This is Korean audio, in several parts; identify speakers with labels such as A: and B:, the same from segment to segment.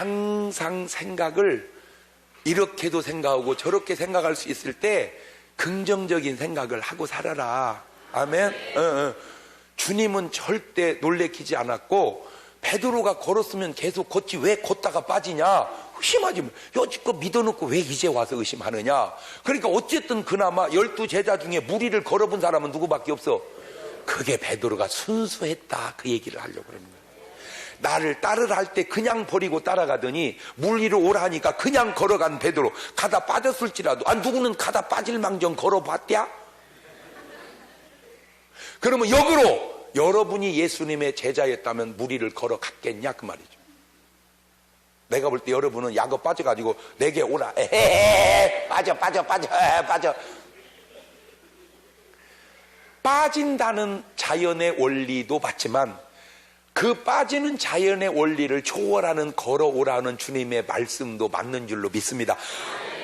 A: 항상 생각을 이렇게도 생각하고 저렇게 생각할 수 있을 때 긍정적인 생각을 하고 살아라. 아멘. 주님은 절대 놀래키지 않았고, 베드로가 걸었으면 계속 걷지 왜 걷다가 빠지냐? 의심하지. 여지껏 믿어놓고 왜 이제 와서 의심하느냐? 그러니까 어쨌든 그나마 12 제자 중에 무리를 걸어본 사람은 누구밖에 없어. 그게 베드로가 순수했다, 그 얘기를 하려고 그러는 거예요. 나를 따르라 할 때 그냥 버리고 따라가더니 물 위로 오라 하니까 그냥 걸어간 베드로, 가다 빠졌을지라도 누구는 가다 빠질 망정 걸어봤랴? 그러면 역으로 여러분이 예수님의 제자였다면 무리를 걸어갔겠냐, 그 말이죠. 내가 볼 때 여러분은 약어 빠져가지고 내게 오라, 에헤헤, 빠져. 빠진다는 자연의 원리도 맞지만 그 빠지는 자연의 원리를 초월하는 걸어오라는 주님의 말씀도 맞는 줄로 믿습니다.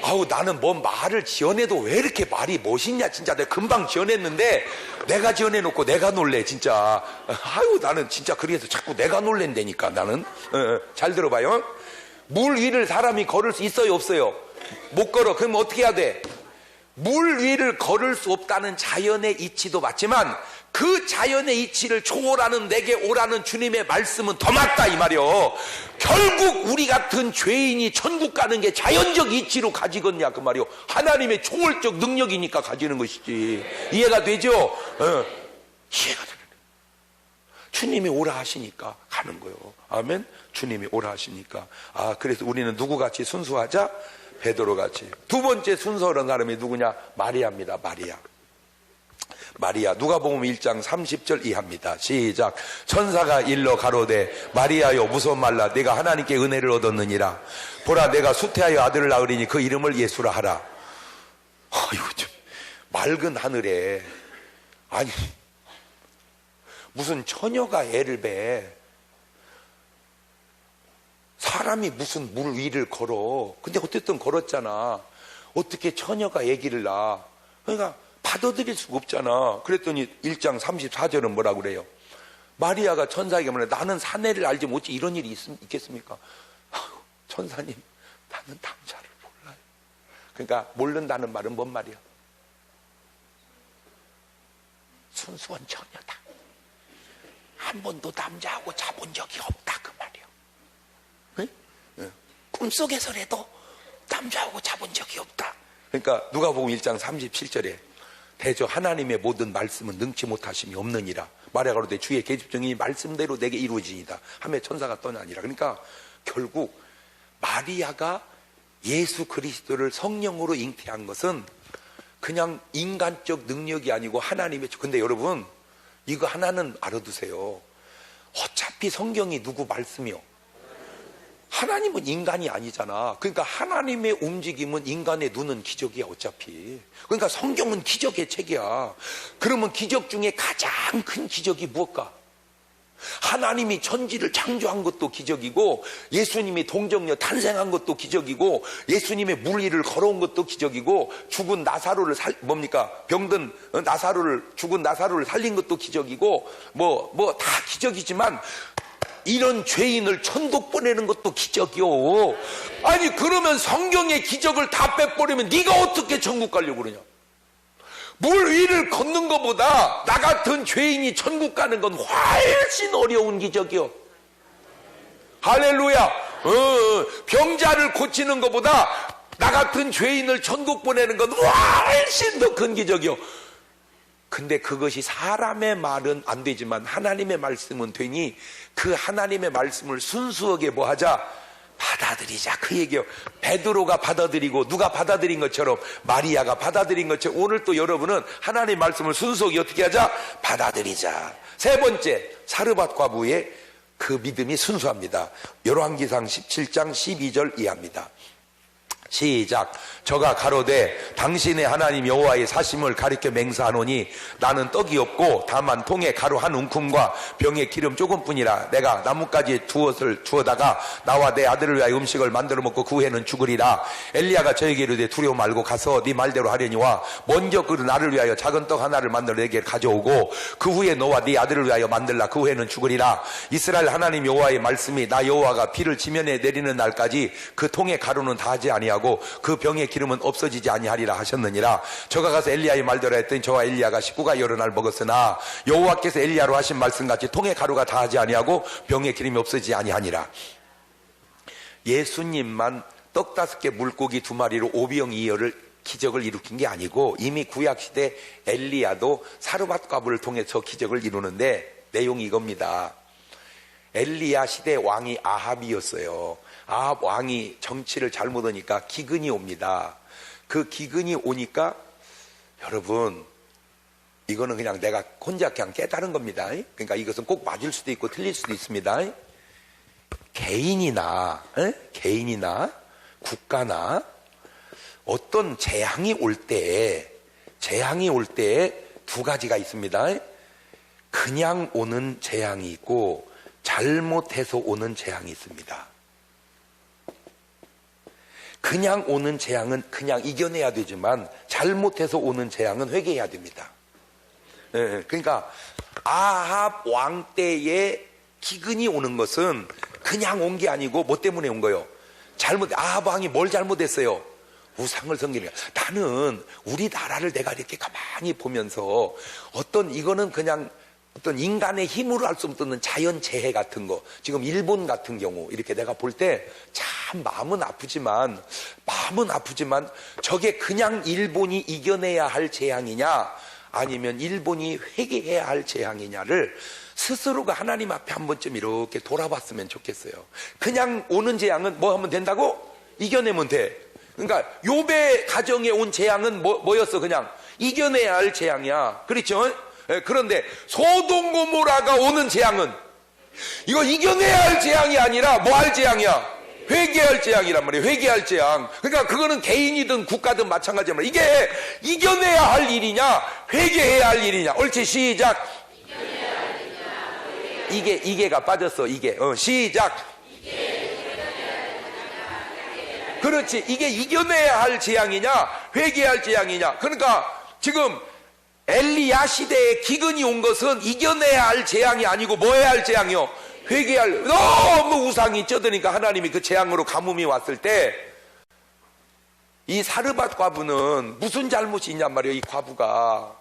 A: 아우, 나는 뭔 말을 지어내도 왜 이렇게 말이 멋있냐, 진짜. 내가 금방 지어냈는데 내가 지어내놓고 내가 놀래, 진짜. 아유, 나는 진짜 그래서 자꾸 내가 놀랜다니까, 나는. 잘 들어봐요. 물 위를 사람이 걸을 수 있어요, 없어요? 못 걸어. 그럼 어떻게 해야 돼? 물 위를 걸을 수 없다는 자연의 이치도 맞지만 그 자연의 이치를 초월하는 내게 오라는 주님의 말씀은 더 맞다, 이 말이요. 결국 우리 같은 죄인이 천국 가는 게 자연적 이치로 가지겠냐, 그 말이요. 하나님의 초월적 능력이니까 가지는 것이지. 이해가 되죠? 이해가 되는 거예요. 주님이 오라 하시니까 가는 거예요. 아멘. 주님이 오라 하시니까. 그래서 우리는 누구같이 순수하자? 베드로같이. 두 번째 순서는 사람이 누구냐? 마리아입니다. 마리아. 누가복음 1장 30절 이하입니다. 시작. 천사가 일러 가로되 마리아여 무서워 말라, 내가 하나님께 은혜를 얻었느니라. 보라, 내가 수태하여 아들을 낳으리니 그 이름을 예수라 하라. 아이고, 좀 맑은 하늘에 무슨 처녀가 애를 배. 사람이 무슨 물 위를 걸어. 근데 어쨌든 걸었잖아. 어떻게 처녀가 아기를 낳아? 그러니까 받아들일 수가 없잖아. 그랬더니 1장 34절은 뭐라고 그래요? 마리아가 천사에게 말해, 나는 사내를 알지 못지 이런 일이 있겠습니까? 천사님, 나는 남자를 몰라요. 그러니까 모른다는 말은 뭔 말이야? 순수한 처녀다. 한 번도 남자하고 자본 적이 없다, 그 말이야. 꿈속에서라도 남자하고 자본 적이 없다. 그러니까 누가복음 1장 37절에 대저 하나님의 모든 말씀은 능치 못하심이 없느니라. 마리아가 그러되 주의 계집종이 말씀대로 내게 이루어지이다 하며 천사가 떠나니라. 그러니까 결국 마리아가 예수 그리스도를 성령으로 잉태한 것은 그냥 인간적 능력이 아니고 하나님의. 근데 여러분, 이거 하나는 알아두세요. 어차피 성경이 누구 말씀이요? 하나님은 인간이 아니잖아. 그러니까 하나님의 움직임은 인간의 눈은 기적이야, 어차피. 그러니까 성경은 기적의 책이야. 그러면 기적 중에 가장 큰 기적이 무엇일까? 하나님이 천지를 창조한 것도 기적이고, 예수님이 동정녀 탄생한 것도 기적이고, 예수님의 물 위를 걸어온 것도 기적이고, 죽은 나사로를 병든 죽은 나사로를 살린 것도 기적이고, 다 기적이지만 이런 죄인을 천국 보내는 것도 기적이요. 아니, 그러면 성경의 기적을 다 빼버리면 네가 어떻게 천국 가려고 그러냐? 물 위를 걷는 것보다 나 같은 죄인이 천국 가는 건 훨씬 어려운 기적이요. 할렐루야. 병자를 고치는 것보다 나 같은 죄인을 천국 보내는 건 훨씬 더 큰 기적이요. 근데 그것이 사람의 말은 안 되지만 하나님의 말씀은 되니 그 하나님의 말씀을 순수하게 뭐하자? 받아들이자, 그 얘기예요. 베드로가 받아들이고 누가 받아들인 것처럼 마리아가 받아들인 것처럼 오늘 또 여러분은 하나님의 말씀을 순수하게 어떻게 하자? 받아들이자. 세 번째, 사르밧 과부의 그 믿음이 순수합니다. 열왕기상 17장 12절 이하입니다. 시작. 저가 가로되 당신의 하나님 여호와의 사심을 가리켜 맹세하노니 나는 떡이 없고 다만 통에 가루 한 움큼과 병에 기름 조금뿐이라. 내가 나뭇가지에 두엇을 주어다가 나와 내 아들을 위하여 음식을 만들어 먹고 그 후에는 죽으리라. 엘리야가 저에게 이르되 두려워 말고 가서 네 말대로 하려니와 먼저 그 나를 위하여 작은 떡 하나를 만들어 내게 가져오고 그 후에 너와 네 아들을 위하여 만들라. 그 후에는 죽으리라. 이스라엘 하나님 여호와의 말씀이 나 여호와가 비를 지면에 내리는 날까지 그 통에 가루는 다하지 아니하고 그 병의 기름은 없어지지 아니하리라 하셨느니라. 저가 가서 엘리야의 말대로 했더니 저와 엘리야가 식구가 여러 날 먹었으나 여호와께서 엘리야로 하신 말씀같이 통의 가루가 다하지 아니하고 병의 기름이 없어지지 아니하니라. 예수님만 떡 5개 물고기 2마리로 오병이어를 기적을 일으킨 게 아니고 이미 구약시대 엘리야도 사르밧 과부를 통해서 기적을 이루는데 내용이 이겁니다. 엘리야 시대 왕이 아합이었어요. 아합 왕이 정치를 잘못하니까 기근이 옵니다. 그 기근이 오니까 여러분 이거는 그냥 내가 혼자 그냥 깨달은 겁니다. 그러니까 이것은 꼭 맞을 수도 있고 틀릴 수도 있습니다. 개인이나 국가나 어떤 재앙이 올 때 두 가지가 있습니다. 그냥 오는 재앙이 있고 잘못해서 오는 재앙이 있습니다. 그냥 오는 재앙은 그냥 이겨내야 되지만 잘못해서 오는 재앙은 회개해야 됩니다. 그러니까 아합 왕 때에 기근이 오는 것은 그냥 온 게 아니고 뭐 때문에 온 거예요? 아합 왕이 뭘 잘못했어요? 우상을 섬기는 거야. 나는 우리나라를 내가 이렇게 가만히 보면서 이거는 그냥 어떤 인간의 힘으로 할 수 없는 자연재해 같은 거, 지금 일본 같은 경우 이렇게 내가 볼 때 참 마음은 아프지만 저게 그냥 일본이 이겨내야 할 재앙이냐 아니면 일본이 회개해야 할 재앙이냐를 스스로가 하나님 앞에 한 번쯤 이렇게 돌아봤으면 좋겠어요. 그냥 오는 재앙은 뭐 하면 된다고? 이겨내면 돼. 그러니까 욥의 가정에 온 재앙은 뭐였어? 그냥 이겨내야 할 재앙이야. 그렇죠? 그런데 소돔 고모라가 오는 재앙은 이거 이겨내야 할 재앙이 아니라 뭐 할 재앙이야? 회개할 재앙이란 말이에요. 회개할 재앙. 그러니까 그거는 개인이든 국가든 마찬가지란 말이에요. 이게 이겨내야 할 일이냐 회개해야 할 일이냐. 옳지. 시작. 이게가 빠졌어. 시작. 그렇지. 이게 이겨내야 할 재앙이냐 회개할 재앙이냐. 그러니까 지금 엘리야 시대에 기근이 온 것은 이겨내야 할 재앙이 아니고 뭐 해야 할 재앙이요? 회개할. 너무 우상이 쪄드니까 하나님이 그 재앙으로 가뭄이 왔을 때 이 사르밧 과부는 무슨 잘못이 있냔 말이에요. 이 과부가.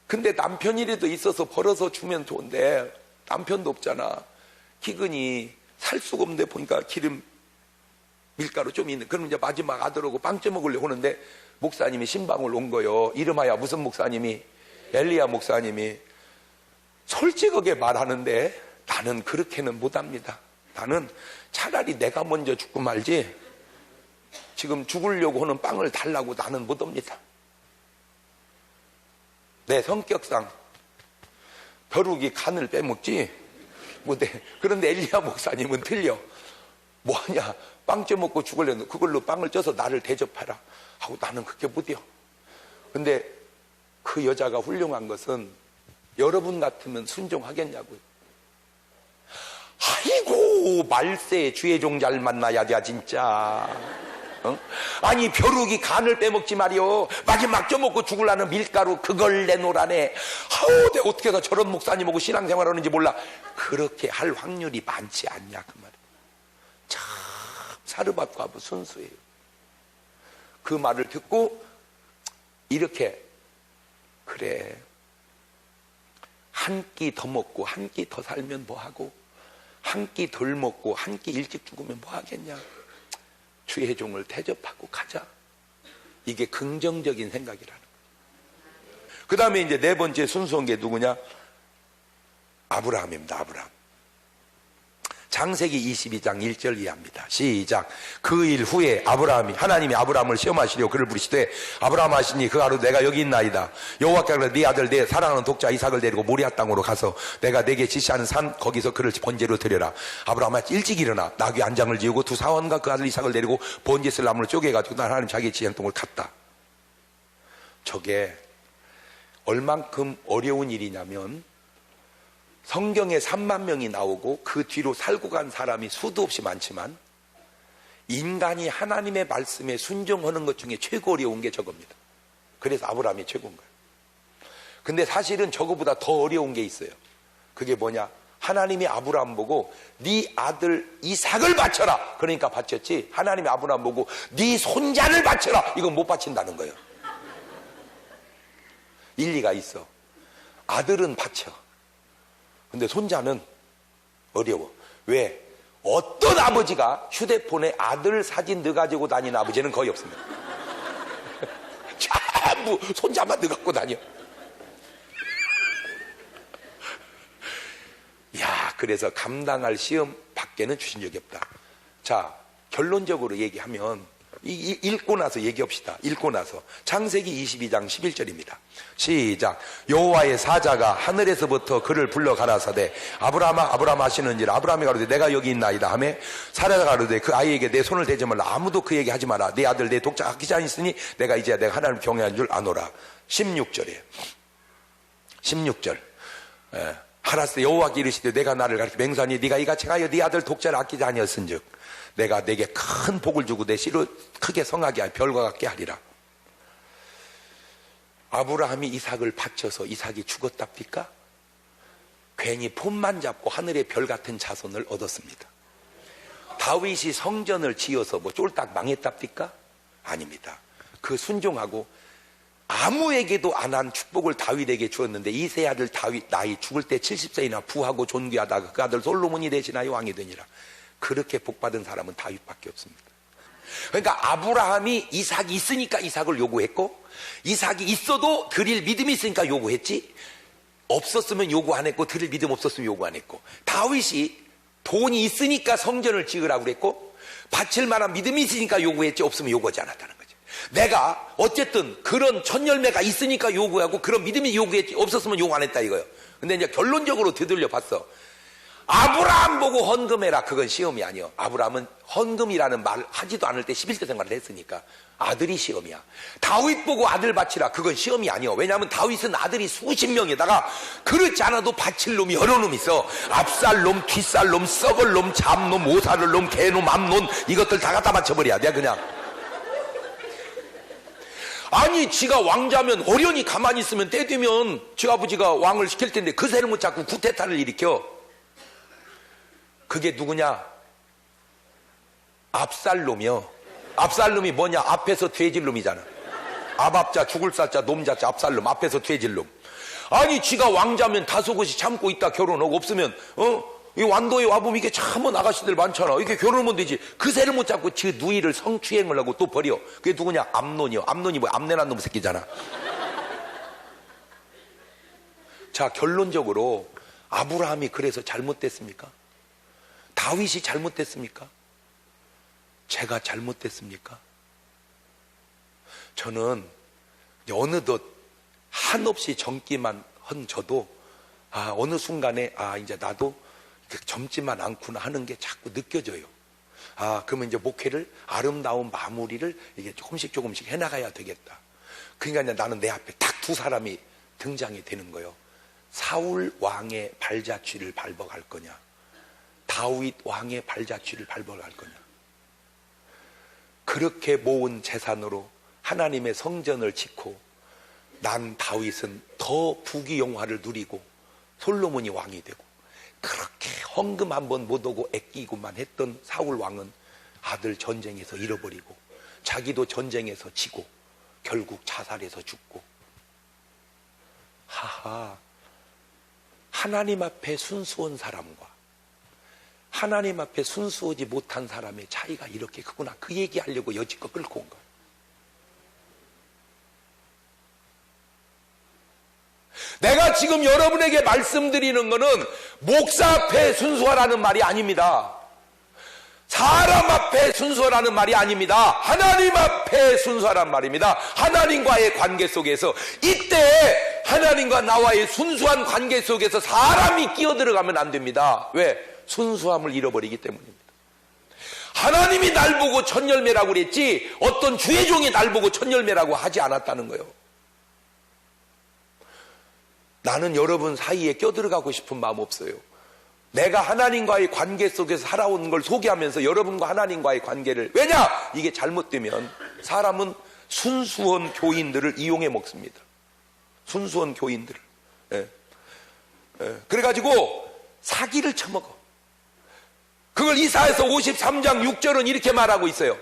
A: 근데 남편이라도 있어서 벌어서 주면 좋은데 남편도 없잖아. 기근이 살 수가 없는데 보니까 기름 밀가루 좀 있는. 그럼 이제 마지막 아들하고 빵 쪄먹으려고 하는데 목사님이 신방을 온 거요. 이름하여 무슨 목사님이? 엘리야 목사님이. 솔직하게 말하는데 나는 그렇게는 못합니다. 나는 차라리 내가 먼저 죽고 말지 지금 죽으려고 하는 빵을 달라고 나는 못합니다. 내 성격상 벼룩이 간을 빼먹지 못해. 그런데 엘리야 목사님은 틀려. 뭐하냐, 빵 쪄먹고 죽으려는 그걸로 빵을 쪄서 나를 대접하라 하고 나는 그게 못해요. 근데 그 여자가 훌륭한 것은 여러분 같으면 순종하겠냐고요. 아이고 말세 주의 종 잘 만나야 돼 진짜. 아니 벼룩이 간을 빼먹지 말이요. 마지막 쪄먹고 죽으려는 밀가루 그걸 내놓으라네. 아우 내가 어떻게 해서 저런 목사님하고 신앙생활하는지 몰라. 그렇게 할 확률이 많지 않냐 그 말이에요. 참 사르밧 과부 순수해요. 그 말을 듣고 이렇게 그래 한 끼 더 먹고 한 끼 더 살면 뭐하고 한 끼 덜 먹고 한 끼 일찍 죽으면 뭐하겠냐. 주의 종을 대접하고 가자. 이게 긍정적인 생각이라는 거예요. 그 다음에 이제 네 번째 순수한 게 누구냐? 아브라함입니다. 아브라함. 창세기 22장 1절 이하입니다. 시작. 그 일 후에 하나님이 아브라함을 시험하시려 그를 부르시되 아브라함 하시니 그 하루 내가 여기 있나이다. 여호와께서 네 아들 내 사랑하는 독자 이삭을 데리고 모리아 땅으로 가서 내가 내게 지시하는 산 거기서 그를 번제로 드려라. 아브라함아 일찍 일어나 나귀 안장을 지우고 두 사원과 그 아들 이삭을 데리고 번제쓸 나무를 쪼개가지고 하나님 자기 지시한 동을 갔다. 저게 얼만큼 어려운 일이냐면 성경에 3만 명이 나오고 그 뒤로 살고 간 사람이 수도 없이 많지만 인간이 하나님의 말씀에 순종하는 것 중에 최고 어려운 게 저겁니다. 그래서 아브라함이 최고인 거예요. 근데 사실은 저거보다 더 어려운 게 있어요. 그게 뭐냐? 하나님이 아브라함 보고 네 아들 이삭을 바쳐라. 그러니까 바쳤지. 하나님이 아브라함 보고 네 손자를 바쳐라. 이건 못 바친다는 거예요. 일리가 있어. 아들은 바쳐. 근데 손자는 어려워. 왜? 어떤 아버지가 휴대폰에 아들 사진 넣어가지고 다니는 아버지는 거의 없습니다. 전부 손자만 넣어갖고 다녀. 야, 그래서 감당할 시험 밖에는 주신 적이 없다. 자, 결론적으로 얘기하면 읽고 나서 얘기합시다. 읽고 나서 창세기 22장 11절입니다. 시작. 여호와의 사자가 하늘에서부터 그를 불러 가라사대 아브라함아 아브라함 하시는지라. 아브라함이 가로되 내가 여기 있나이다 하며 사라가 가로되 그 아이에게 내 손을 대지 말라. 아무도 그에게 하지 마라. 내 아들 내 독자 아끼지 않으니 내가 이제 내가 하나님을 경외한 줄 아노라. 16절이에요. 16절. 하라스 여호와께 이르시되 내가 나를 가리켜 맹세하니 네가 이같이 하여 네 아들 독자를 아끼지 아니었은즉 내가 내게 큰 복을 주고 내 씨로 크게 성하게 하여 별과 같게 하리라. 아브라함이 이삭을 바쳐서 이삭이 죽었답니까? 괜히 폼만 잡고 하늘의 별 같은 자손을 얻었습니다. 다윗이 성전을 지어서 뭐 쫄딱 망했답니까? 아닙니다. 그 순종하고 아무에게도 안 한 축복을 다윗에게 주었는데 이 세 아들 다윗 나이 죽을 때 70세이나 부하고 존귀하다가 그 아들 솔로몬이 대신하여 왕이 되니라. 그렇게 복받은 사람은 다윗밖에 없습니다. 그러니까 아브라함이 이삭이 있으니까 이삭을 요구했고 이삭이 있어도 드릴 믿음이 있으니까 요구했지 없었으면 요구 안 했고 드릴 믿음 없었으면 요구 안 했고 다윗이 돈이 있으니까 성전을 지으라고 그랬고 바칠 만한 믿음이 있으니까 요구했지 없으면 요구하지 않았다는 거죠. 내가 어쨌든 그런 첫 열매가 있으니까 요구하고 그런 믿음이 요구했지 없었으면 요구 안 했다 이거예요. 근데 이제 결론적으로 되돌려 봤어. 아브라함 보고 헌금해라. 그건 시험이 아니요. 아브라함은 헌금이라는 말 하지도 않을 때 11대 생활을 했으니까 아들이 시험이야. 다윗 보고 아들 바치라. 그건 시험이 아니요. 왜냐하면 다윗은 아들이 수십 명에다가 그렇지 않아도 바칠 놈이 여러 놈 있어. 압살놈, 뒷살놈, 썩을놈, 잡놈, 오사를놈, 개놈, 암놈 이것들 다 갖다 바쳐버려야 돼 그냥. 아니 지가 왕자면 어련히 가만히 있으면 때 되면 지 아버지가 왕을 시킬 텐데 그새를 못 잡고 구테타를 일으켜. 그게 누구냐? 압살롬이요. 압살롬이 뭐냐? 앞에서 돼질 놈이잖아. 압압자, 죽을 사자, 놈자자, 압살롬. 앞에서 돼질 놈. 아니 지가 왕자면 다소곳이 참고 있다 결혼하고 없으면 이 완도에 와보면 이게 참 아가씨들 많잖아. 이게 결혼하면 되지. 그새를 못 잡고 지 누이를 성추행을 하고 또 버려. 그게 누구냐? 암논이요. 암논이 뭐 암내난 놈 새끼잖아. 자, 결론적으로 아브라함이 그래서 잘못됐습니까? 다윗이 잘못됐습니까? 제가 잘못됐습니까? 저는 어느덧 한없이 젊기만 한 저도 어느 순간에 이제 나도 젊지만 않구나 하는 게 자꾸 느껴져요. 그러면 이제 목회를 아름다운 마무리를 이게 조금씩 해나가야 되겠다. 그러니까 이제 나는 내 앞에 딱 두 사람이 등장이 되는 거예요. 사울 왕의 발자취를 밟아갈 거냐, 다윗 왕의 발자취를 밟아갈 거냐. 그렇게 모은 재산으로 하나님의 성전을 짓고 난 다윗은 더 부귀영화를 누리고 솔로몬이 왕이 되고, 그렇게 헌금 한번 못 오고 애끼고만 했던 사울 왕은 아들 전쟁에서 잃어버리고 자기도 전쟁에서 지고 결국 자살해서 죽고. 하나님 앞에 순수한 사람과 하나님 앞에 순수하지 못한 사람의 차이가 이렇게 크구나. 그 얘기하려고 여지껏 끌고 온 거예요. 내가 지금 여러분에게 말씀드리는 것은 목사 앞에 순수하라는 말이 아닙니다. 사람 앞에 순수하라는 말이 아닙니다. 하나님 앞에 순수하라는 말입니다. 하나님과의 관계 속에서, 이때 하나님과 나와의 순수한 관계 속에서 사람이 끼어들어가면 안 됩니다. 왜? 순수함을 잃어버리기 때문입니다. 하나님이 날 보고 첫 열매라고 그랬지 어떤 주의 종이 날 보고 첫 열매라고 하지 않았다는 거예요. 나는 여러분 사이에 껴들어가고 싶은 마음 없어요. 내가 하나님과의 관계 속에서 살아온 걸 소개하면서 여러분과 하나님과의 관계를, 왜냐? 이게 잘못되면 사람은 순수한 교인들을 이용해 먹습니다. 순수한 교인들을. 그래가지고 사기를 쳐먹어. 그걸 이사야서 53장 6절은 이렇게 말하고 있어요.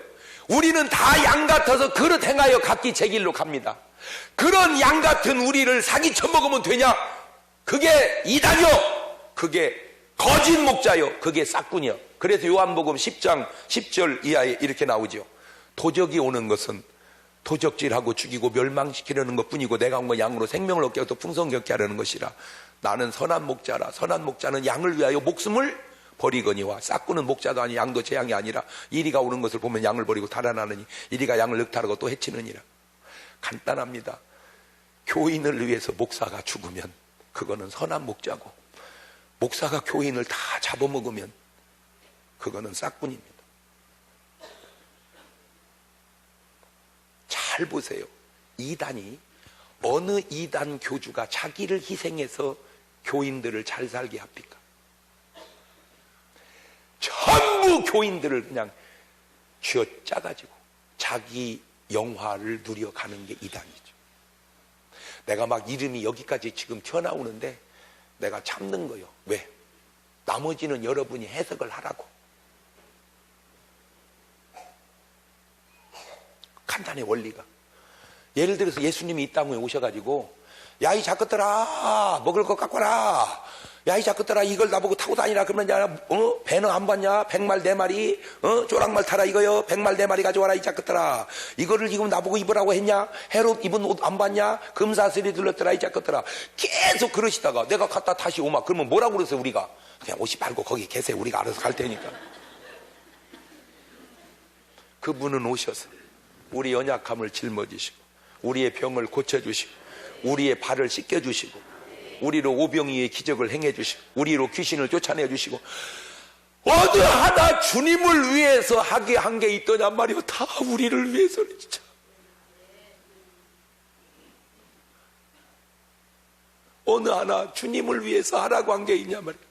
A: 우리는 다 양 같아서 그릇 행하여 각기 제 길로 갑니다. 그런 양 같은 우리를 사기 쳐먹으면 되냐? 그게 이단이요, 그게 거짓 목자요, 그게 싹군이요. 그래서 요한복음 10장 10절 이하에 이렇게 나오죠. 도적이 오는 것은 도적질하고 죽이고 멸망시키려는 것뿐이고 내가 온 건 양으로 생명을 얻게 하고 풍성케 하려는 것이라. 나는 선한 목자라. 선한 목자는 양을 위하여 목숨을 버리거니와, 싹군은 목자도 아니 양도 제 양이 아니라 이리가 오는 것을 보면 양을 버리고 달아나느니 이리가 양을 늑탈하고 또 해치느니라. 간단합니다. 교인을 위해서 목사가 죽으면 그거는 선한 목자고, 목사가 교인을 다 잡아먹으면 그거는 싹군입니다. 잘 보세요. 이단이, 어느 이단 교주가 자기를 희생해서 교인들을 잘 살게 합니까? 전부 교인들을 그냥 쥐어짜가지고 자기 영화를 누려가는 게 이단이죠. 내가 막 이름이 여기까지 지금 튀어나오는데 내가 참는 거요. 왜? 나머지는 여러분이 해석을 하라고. 간단해, 원리가. 예를 들어서 예수님이 이 땅에 오셔가지고, 야, 이 작것들아, 먹을 것 갖고 와라. 야, 이 작것들아, 이걸 나보고 타고 다니라. 그러면, 야, 배는 안 봤냐? 100말 4마리, 쪼락말 타라 이거요. 100말 4마리 가져와라, 이 작것들아. 이거를 지금 나보고 입으라고 했냐? 헤롯 입은 옷 안 봤냐? 금사슬이 들렀더라, 이 작것들아. 계속 그러시다가 내가 갔다 다시 오마. 그러면 뭐라고 그러세요, 우리가? 그냥 오지 말고 거기 계세요. 우리가 알아서 갈 테니까. 그분은 오셔서 우리 연약함을 짊어지시고, 우리의 병을 고쳐주시고, 우리의 발을 씻겨주시고, 우리로 오병이의 기적을 행해주시고, 우리로 귀신을 쫓아내주시고, 어느 하나 주님을 위해서 하게 한 게 있더냐 말이요. 다 우리를 위해서는 진짜. 어느 하나 주님을 위해서 하라고 한 게 있냐 말이요.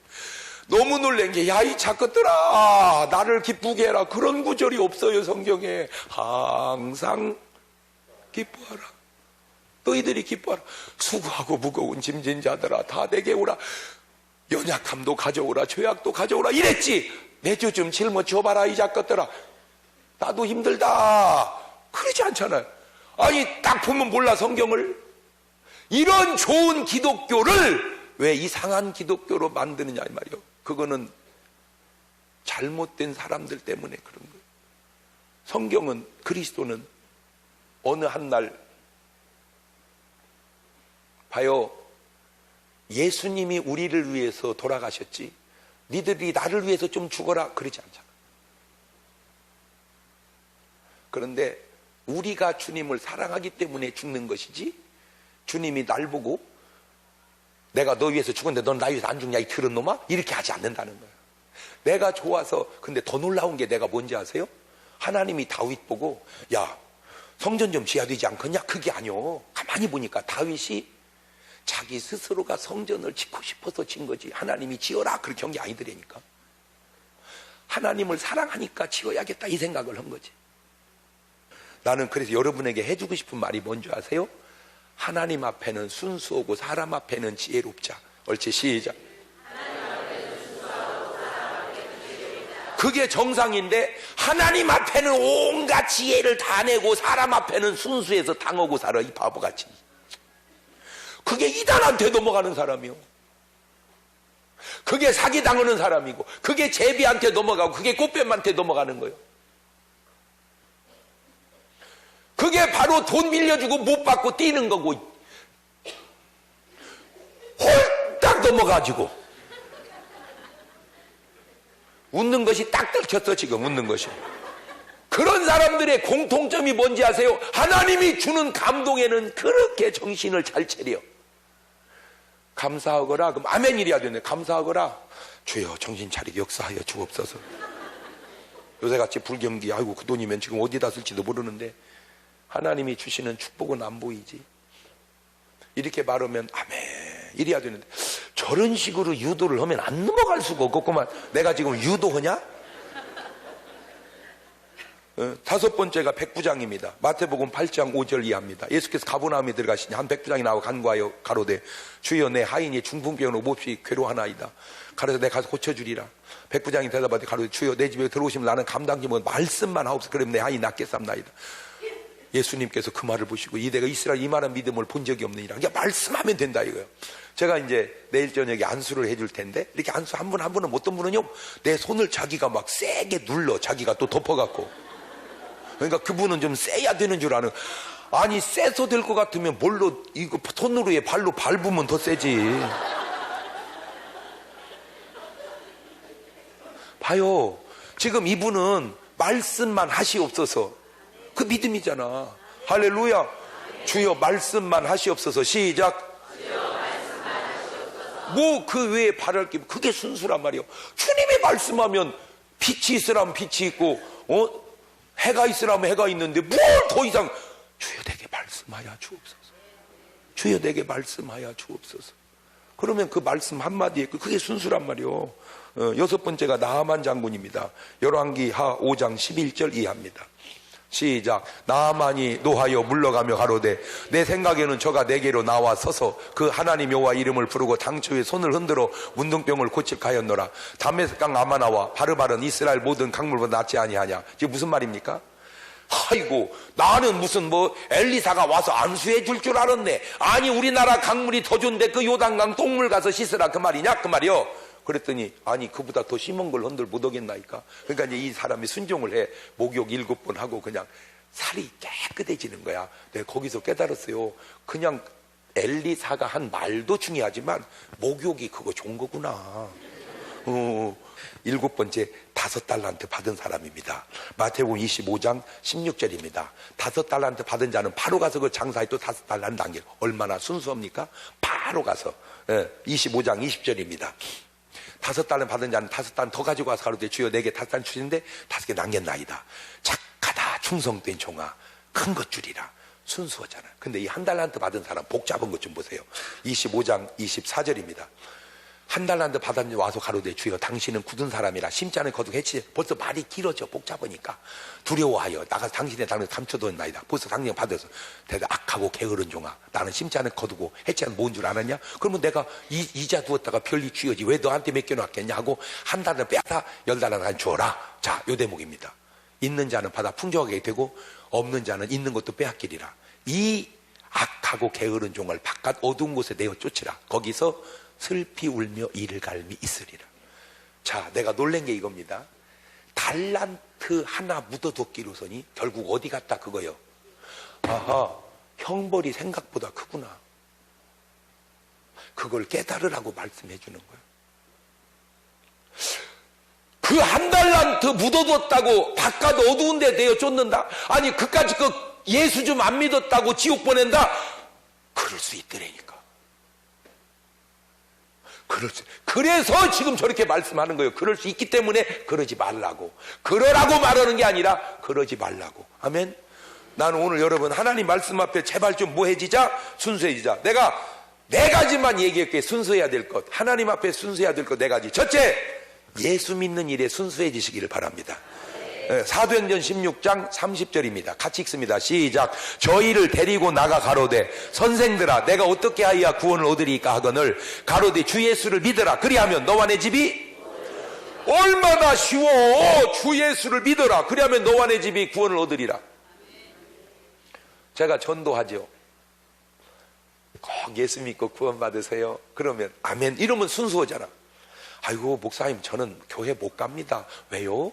A: 너무 놀란 게, 야, 이 작것들아, 나를 기쁘게 해라. 그런 구절이 없어요, 성경에. 항상 기뻐하라. 너희들이 기뻐하라. 수고하고 무거운 짐진 자들아, 다 내게 오라. 연약함도 가져오라, 죄악도 가져오라 이랬지. 내주 좀 짊어져봐라, 이 작것들아. 나도 힘들다. 그러지 않잖아요. 아니, 딱 보면 몰라, 성경을. 이런 좋은 기독교를 왜 이상한 기독교로 만드느냐 이 말이요. 그거는 잘못된 사람들 때문에 그런 거예요. 성경은, 그리스도는 어느 한날 봐요. 예수님이 우리를 위해서 돌아가셨지, 니들이 나를 위해서 좀 죽어라 그러지 않잖아. 그런데 우리가 주님을 사랑하기 때문에 죽는 것이지, 주님이 날 보고 내가 너 위해서 죽었는데 넌 나 위해서 안 죽냐 이 더러운 놈아? 이렇게 하지 않는다는 거예요. 내가 좋아서. 근데 더 놀라운 게 내가 뭔지 아세요? 하나님이 다윗 보고, 야, 성전 좀 지어야 되지 않겠냐? 그게 아니요. 가만히 보니까 다윗이 자기 스스로가 성전을 짓고 싶어서 진 거지, 하나님이 지어라 그렇게 한 게 아니더라니까. 하나님을 사랑하니까 지어야겠다 이 생각을 한 거지. 나는 그래서 여러분에게 해주고 싶은 말이 뭔지 아세요? 하나님 앞에는 순수하고 사람 앞에는 지혜롭자. 옳지, 시작. 그게 정상인데, 하나님 앞에는 온갖 지혜를 다 내고 사람 앞에는 순수해서 당하고 살아, 이 바보같이. 그게 이단한테 넘어가는 사람이요. 그게 사기당하는 사람이고, 그게 제비한테 넘어가고, 그게 꽃뱀한테 넘어가는 거예요. 그게 바로 돈 밀려주고 못 받고 뛰는 거고, 넘어가지고. 웃는 것이 딱 들켰어, 지금 웃는 것이. 그런 사람들의 공통점이 뭔지 아세요? 하나님이 주는 감동에는 그렇게 정신을 잘 차려. 감사하거라. 그럼 아멘 이래야 되네. 감사하거라. 주여 정신 차리게 역사하여 주옵소서. 요새같이 불경기, 아이고 그 돈이면 지금 어디다 쓸지도 모르는데 하나님이 주시는 축복은 안 보이지. 이렇게 말하면 아멘 이래야 되는데 저런 식으로 유도를 하면 안 넘어갈 수가 없겠구만. 내가 지금 유도하냐? 다섯 번째가 백부장입니다. 마태복음 8장 5절 이하입니다. 예수께서 가버나움에 들어가시니 한 백부장이 나와 간구하여 가로되 주여 내 하인이 중풍병으로 몹시 괴로워하나이다. 가로되 내가 가서 고쳐주리라. 백부장이 대답하되 가로되 주여 내 집에 들어오시면 나는 감당지 못 말씀만 하옵소서. 그러면 내 하인이 낫겠사옵나이다. 예수님께서 그 말을 보시고 이 내가 이스라엘 이만한 믿음을 본 적이 없느니라. 그냥 말씀하면 된다 이거예요. 제가 이제 내일 저녁에 안수를 해줄 텐데 이렇게 안수 한 분 한 분은 어떤 분은요 내 손을 자기가 막 세게 눌러 자기가 또 덮어갖고 그러니까 그분은 좀 세야 되는 줄 아는. 아니 세서 될 것 같으면 뭘로 이거 손으로 해 발로 밟으면 더 세지. 봐요. 지금 이분은 말씀만 하시옵소서. 그 믿음이잖아. 할렐루야. 주여 말씀만 하시옵소서. 시작. 뭐 그 외에 바랄 게 그게 순수란 말이요. 주님이 말씀하면 빛이 있으라면 빛이 있고 해가 있으라면 해가 있는데 뭘 더 이상. 주여 내게 말씀하여 주옵소서. 주여 내게 말씀하여 주옵소서. 그러면 그 말씀 한마디에 그게 순수란 말이요. 여섯 번째가 나하만 장군입니다. 열왕기하 5장 11절 이하입니다. 시작. 나하만이 노하여 물러가며 가로되 내 생각에는 저가 내게로 나와 서서 그 하나님 여호와 이름을 부르고 당초에 손을 흔들어 문둥병을 고칠까 하였노라. 다메섹강 아마나와 바르바른 이스라엘 모든 강물보다 낫지 아니하냐. 이게 무슨 말입니까? 아이고 나는 무슨 엘리사가 와서 안수해 줄 줄 알았네. 아니 우리나라 강물이 더 좋은데 그 요단강 똥물 가서 씻으라 그 말이냐 그 말이요. 그랬더니 아니 그보다 더 심한 걸 흔들 못 오겠나이까. 그러니까 이제 이 사람이 순종을 해. 목욕 7번 하고 그냥 살이 깨끗해지는 거야. 내가 거기서 깨달았어요. 그냥 엘리사가 한 말도 중요하지만 목욕이 그거 좋은 거구나. 일곱 번째 5달란트 받은 사람입니다. 마태복음 25장 16절입니다. 5달란트 받은 자는 바로 가서 그 장사에 또 5달란트 남겨. 얼마나 순수합니까? 바로 가서 25장 20절입니다. 5달란트 받은 자는 5달란트 더 가지고 와서 가로되 주여 내게 5달란트 주시는데 5개 남겼나이다. 착하다 충성된 종아 큰 것 주리라. 순수하잖아. 근데 이 1달란트 받은 사람 복 잡은 것 좀 보세요. 25장 24절입니다. 1달란트 받은 자 와서 가로되 주여 당신은 굳은 사람이라 심지 않은 거두고 해치. 벌써 말이 길어져. 복 잡으니까 두려워하여 나가서 당신의 당을 감춰뒀나이다. 벌써 당신 받아서 대답 악하고 게으른 종아 나는 심지 않은 거두고 해치 않은 뭔 줄 알았냐. 그러면 내가 이자 두었다가 별리 쥐어지 왜 너한테 맡겨놨겠냐 하고 1달란트 빼앗아 10달란트 주어라. 자, 요 대목입니다. 있는 자는 받아 풍족하게 되고 없는 자는 있는 것도 빼앗기리라. 이 악하고 게으른 종을 바깥 어두운 곳에 내어 쫓으라. 거기서 슬피 울며 이를 갈미 있으리라. 자, 내가 놀란 게 이겁니다. 달란트 하나 묻어뒀기로서니 결국 어디 갔다 그거요. 아하, 형벌이 생각보다 크구나. 그걸 깨달으라고 말씀해 주는 거예요. 그 1달란트 묻어뒀다고 바깥 어두운 데 내어 쫓는다? 아니 그까지 그 예수 좀 안 믿었다고 지옥 보낸다? 그럴 수 있더라니까. 그래서 지금 저렇게 말씀하는 거예요. 그럴 수 있기 때문에 그러지 말라고. 그러라고 말하는 게 아니라 그러지 말라고. 아멘. 나는 오늘 여러분 하나님 말씀 앞에 제발 좀 뭐해지자? 순수해지자. 내가 네 가지만 얘기할게. 순수해야 될 것. 하나님 앞에 순수해야 될 것 네 가지. 첫째, 예수 믿는 일에 순수해지시기를 바랍니다. 사도행전 16장 30절입니다. 같이 읽습니다. 시작. 저희를 데리고 나가 가로되 선생들아 내가 어떻게 하여야 구원을 얻으리까 하거늘 가로되 주 예수를 믿으라. 그리하면 너와 내 집이 얼마나 쉬워. 주 예수를 믿어라. 그리하면 너와 내 집이 구원을 얻으리라. 제가 전도하죠. 꼭 예수 믿고 구원 받으세요. 그러면 아멘 이러면 순수하잖아. 아이고 목사님 저는 교회 못 갑니다. 왜요?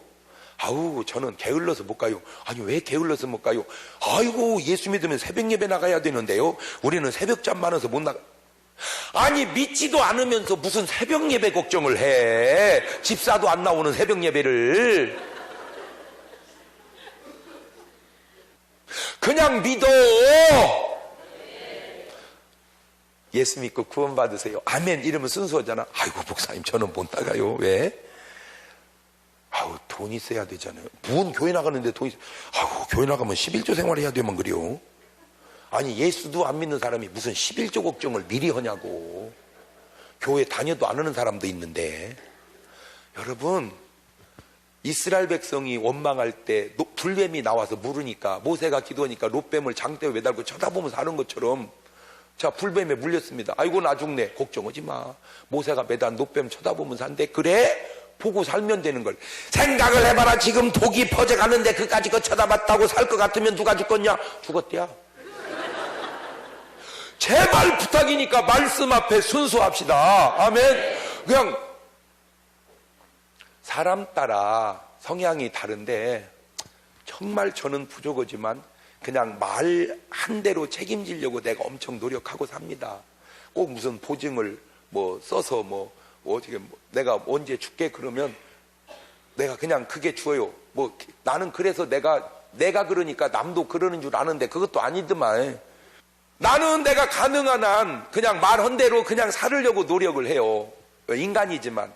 A: 아우 저는 게을러서 못 가요. 아니 왜 게을러서 못 가요? 아이고 예수 믿으면 새벽 예배 나가야 되는데요. 우리는 새벽잠 많아서 못 나가. 아니 믿지도 않으면서 무슨 새벽 예배 걱정을 해. 집사도 안 나오는 새벽 예배를. 그냥 믿어. 예수 믿고 구원 받으세요. 아멘 이러면 순수하잖아. 아이고 목사님 저는 못 나가요. 왜? 아우 돈 있어야 되잖아요. 무슨 교회 나가는데 돈 있어. 아우 교회 나가면 11조 생활해야 되면 그래요. 아니 예수도 안 믿는 사람이 무슨 11조 걱정을 미리 하냐고. 교회 다녀도 안 하는 사람도 있는데. 여러분 이스라엘 백성이 원망할 때 불뱀이 나와서 물으니까 모세가 기도하니까 롯뱀을 장대에 매달고 쳐다보면서 하는 것처럼 자 불뱀에 물렸습니다. 아이고 나 죽네. 걱정하지 마. 모세가 매단 롯뱀 쳐다보면서 한대. 그래? 보고 살면 되는 걸. 생각을 해봐라. 지금 독이 퍼져가는데 그까짓 거 쳐다봤다고 살 것 같으면 누가 죽겠냐? 죽었대야. 제발 부탁이니까 말씀 앞에 순수합시다. 아멘. 그냥 사람 따라 성향이 다른데 정말 저는 부족하지만 그냥 말 한 대로 책임지려고 내가 엄청 노력하고 삽니다. 꼭 무슨 보증을 뭐 써서 어떻게 내가 언제 죽게 그러면 내가 그냥 그게 주어요. 뭐 나는 그래서 내가 그러니까 남도 그러는 줄 아는데 그것도 아니더만. 나는 내가 가능한 한 그냥 말한 대로 그냥 살으려고 노력을 해요. 인간이지만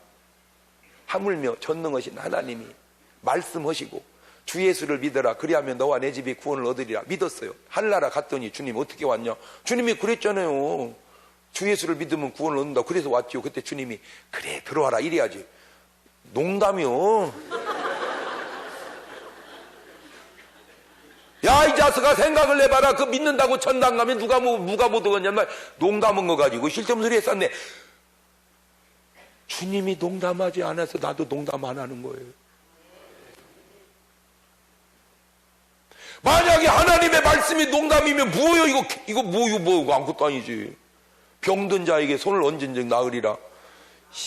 A: 하물며 전능하신 하나님이 말씀하시고 주 예수를 믿어라. 그리하면 너와 내 집이 구원을 얻으리라. 믿었어요. 하늘나라 갔더니 주님 어떻게 왔냐? 주님이 그랬잖아요. 주 예수를 믿으면 구원을 얻는다. 그래서 왔죠. 그때 주님이 그래 들어와라 이래야지. 농담이요. 야 이 자식아 생각을 해봐라. 그 믿는다고 천당 가면 누가 못 오겠냐. 농담한 거 가지고 실점 소리에 쌌네. 주님이 농담하지 않아서 나도 농담 안 하는 거예요. 만약에 하나님의 말씀이 농담이면 뭐예요? 이거 뭐고 아무것도 아니지. 병든 자에게 손을 얹은 적 나으리라.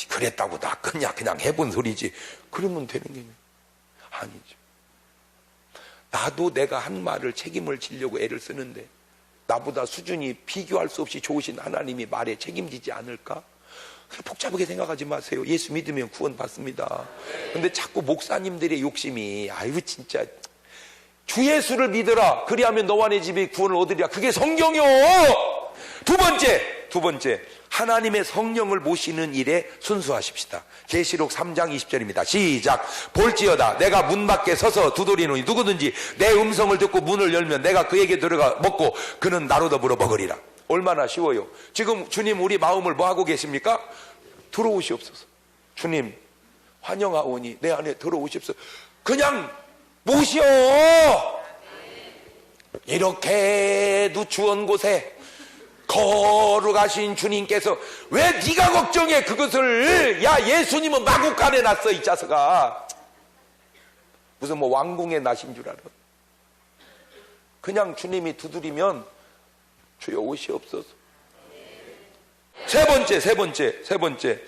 A: 그랬다고 낫겠냐? 그냥 해본 소리지. 그러면 되는 게 아니죠. 나도 내가 한 말을 책임을 지려고 애를 쓰는데 나보다 수준이 비교할 수 없이 좋으신 하나님이 말에 책임지지 않을까? 복잡하게 생각하지 마세요. 예수 믿으면 구원 받습니다. 근데 자꾸 목사님들의 욕심이 아유 진짜 주 예수를 믿어라. 그리하면 너와 내 집이 구원을 얻으리라. 그게 성경이요. 두 번째 하나님의 성령을 모시는 일에 순수하십시다. 계시록 3장 20절입니다. 시작. 볼지어다 내가 문 밖에 서서 두드리노니 누구든지 내 음성을 듣고 문을 열면 내가 그에게 들어가 먹고 그는 나로 더불어 먹으리라. 얼마나 쉬워요. 지금 주님 우리 마음을 뭐 하고 계십니까? 들어오시옵소서. 주님 환영하오니 내 안에 들어오시옵소서. 그냥 모시오. 이렇게 누추한 곳에 거룩하신 주님께서 왜 네가 걱정해 그것을. 야 예수님은 마구간에 났어 이 자식아. 무슨 뭐 왕궁에 나신 줄 알아. 그냥 주님이 두드리면 주여 오시옵소서. 세 번째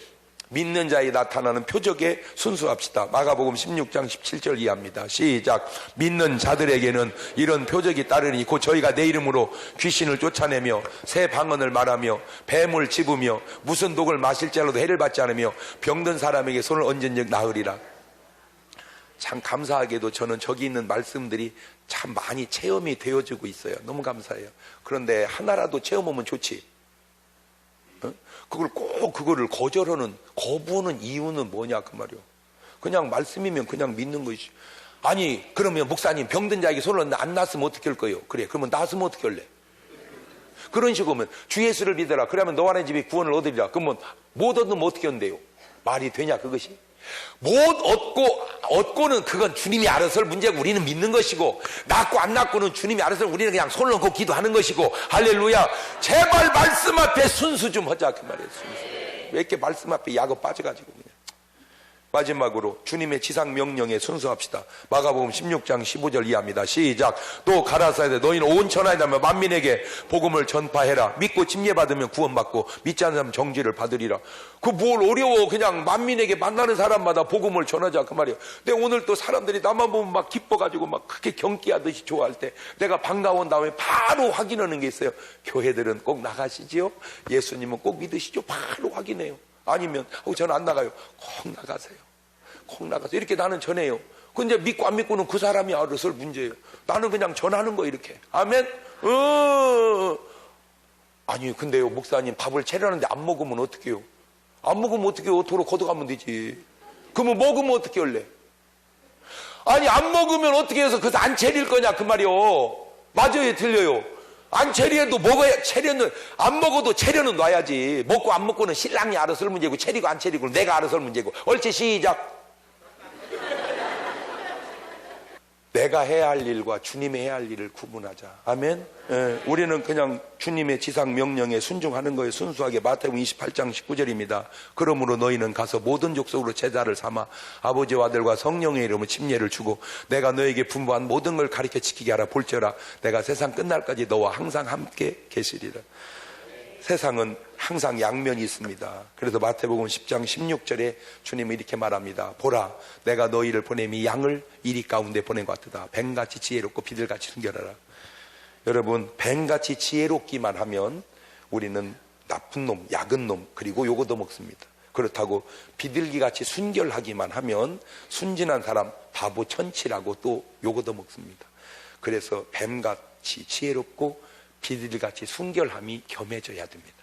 A: 믿는 자에 나타나는 표적에 순수합시다. 마가복음 16장 17절 이하입니다. 시작. 믿는 자들에게는 이런 표적이 따르니 곧 저희가 내 이름으로 귀신을 쫓아내며 새 방언을 말하며 뱀을 집으며 무슨 독을 마실지라도 해를 받지 않으며 병든 사람에게 손을 얹은 적 나으리라. 참 감사하게도 저는 저기 있는 말씀들이 참 많이 체험이 되어지고 있어요. 너무 감사해요. 그런데 하나라도 체험하면 좋지. 그거를 거절하는, 거부하는 이유는 뭐냐 그 말이요. 그냥 말씀이면 그냥 믿는 것이지. 아니 그러면 목사님 병든 자에게 손을 얹는데 안 났으면 어떻게 할 거예요? 그래 그러면 났으면 어떻게 할래? 그런 식으로 하면 주 예수를 믿어라. 그러면 너와 내 집이 구원을 얻으리라. 그러면 못 얻으면 어떻게 한대요? 말이 되냐 그것이? 못 얻고는 그건 주님이 알아서 할 문제고 우리는 믿는 것이고, 낫고 안 낫고는 주님이 알아서 우리는 그냥 손을 얹고 기도하는 것이고. 할렐루야. 제발 말씀 앞에 순수 좀 하자 그 말이에요. 순수. 왜 이렇게 말씀 앞에 약어 빠져가지고 그냥 마지막으로 주님의 지상 명령에 순수합시다. 마가복음 16장 15절 이하입니다. 시작. 또 가라사대 너희는 온 천하에 나며 만민에게 복음을 전파해라. 믿고 침례받으면 구원받고 믿지 않는 사람 정죄를 받으리라. 그 뭘 어려워. 그냥 만민에게 만나는 사람마다 복음을 전하자 그 말이에요. 근데 오늘 또 사람들이 나만 보면 막 기뻐가지고 막 크게 경기하듯이 좋아할 때 내가 반가운 다음에 바로 확인하는 게 있어요. 교회들은 꼭 나가시지요? 예수님은 꼭 믿으시죠? 바로 확인해요. 아니면 저는 안 나가요. 꼭 나가세요. 꼭 나가세요. 이렇게 나는 전해요. 근데 믿고 안 믿고는 그 사람이 알아서 문제예요. 나는 그냥 전하는 거 이렇게. 아멘. 아니 근데요 목사님 밥을 차려놨는데 안 먹으면 어떡해요? 안 먹으면 어떡해요? 도로 걷어가면 되지. 그러면 먹으면 어떻게 할래? 아니 안 먹으면 어떻게 해서 그래서 안 차릴 거냐 그 말이요. 맞아요 틀려요. 안 체리해도 먹어야, 체리는, 안 먹어도 체리는 놔야지. 먹고 안 먹고는 신랑이 알아서 할 문제고, 체리고 안 체리고 내가 알아서 할 문제고. 옳지, 시작. 내가 해야 할 일과 주님이 해야 할 일을 구분하자. 아멘? 우리는 그냥 주님의 지상 명령에 순종하는 거예요. 순수하게. 마태복음 28장 19절입니다. 그러므로 너희는 가서 모든 족속으로 제자를 삼아 아버지와 아들과 성령의 이름으로 침례를 주고 내가 너에게 분부한 모든 걸 가르쳐 지키게 하라. 볼지어라 내가 세상 끝날까지 너와 항상 함께 계시리라. 세상은 항상 양면이 있습니다. 그래서 마태복음 10장 16절에 주님은 이렇게 말합니다. 보라 내가 너희를 보냄이 양을 이리 가운데 보낸 것 같으다. 뱀같이 지혜롭고 비둘같이 순결하라. 여러분 뱀같이 지혜롭기만 하면 우리는 나쁜 놈, 약은 놈 그리고 요거도 먹습니다. 그렇다고 비둘기같이 순결하기만 하면 순진한 사람 바보 천치라고 또 요거도 먹습니다. 그래서 뱀같이 지혜롭고 비둘기같이 순결함이 겸해져야 됩니다.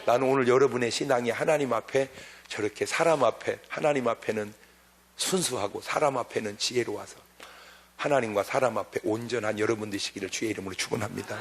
A: 나는 오늘 여러분의 신앙이 하나님 앞에 저렇게 사람 앞에 하나님 앞에는 순수하고 사람 앞에는 지혜로워서 하나님과 사람 앞에 온전한 여러분 되시기를 주의 이름으로 축원합니다.